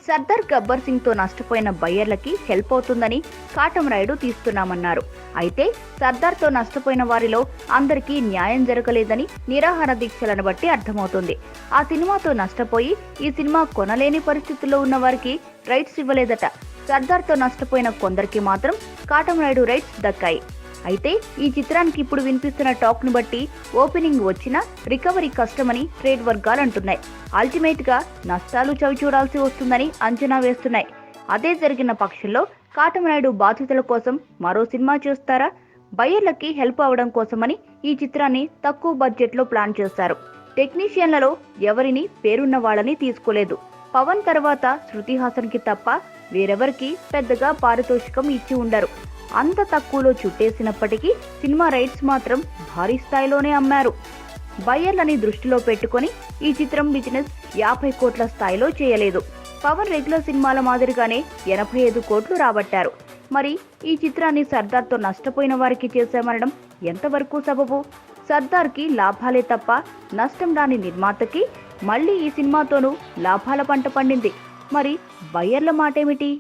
సర్దార్ గబ్బర్ సింగ్ తో నష్టపోయిన బయ్యర్లకి హెల్ప్ అవుతుందని కాటమరాయుడు తీస్తున్నామన్నారు. అయితే సర్దార్ తో నష్టపోయిన వారిలో అందరికీ న్యాయం జరగలేదని నిరాహార దీక్షలను బట్టి అర్థమవుతుంది. ఆ సినిమాతో నష్టపోయి ఈ సినిమా కొనలేని పరిస్థితుల్లో ఉన్న వారికి రైట్స్ ఇవ్వలేదట. సర్దార్ తో నష్టపోయిన కొందరికి మాత్రం కాటమరాయుడు రైట్స్ దక్కాయి. అయితే ఈ చిత్రానికి ఇప్పుడు వినిపిస్తున్న టాక్ ను బట్టి ఓపెనింగ్ వచ్చినా రికవరీ కష్టమని ట్రేడ్ వర్గాలు అంటున్నాయి. అల్టిమేట్ గా నష్టాలు చవి చూడాల్సి వస్తుందని అంచనా వేస్తున్నాయి. అదే జరిగిన పక్షంలో కాటమరాయుడు బాధితుల కోసం మరో సినిమా చేస్తారా? బయ్యర్లకి హెల్ప్ అవడం కోసమని ఈ చిత్రాన్ని తక్కువ బడ్జెట్ లో ప్లాన్ చేశారు. టెక్నీషియన్లలో ఎవరిని పేరున్న వాళ్ళని తీసుకోలేదు. పవన్ తర్వాత శృతి హాసన్ కి తప్ప వేరెవరికి పెద్దగా పారితోషికం ఇచ్చి ఉండరు. అంత తక్కువలో చుట్టేసినప్పటికీ సినిమా రైట్స్ మాత్రం భారీ స్థాయిలోనే అమ్మారు. బయ్యర్లని దృష్టిలో పెట్టుకొని ఈ చిత్రం బిజినెస్ 50 కోట్ల స్థాయిలో చేయలేదు. పవన్ రెగ్యులర్ సినిమాల మాదిరిగానే 85 కోట్లు రాబట్టారు. మరి ఈ చిత్రాన్ని సర్దార్తో నష్టపోయిన వారికి చేశామనడం ఎంతవరకు సబబు? సర్దార్కి లాభాలే తప్ప నష్టం రాని నిర్మాతకి మళ్ళీ ఈ సినిమాతోనూ లాభాల పంట పండింది. మరి బయ్యర్ల మాటేమిటి?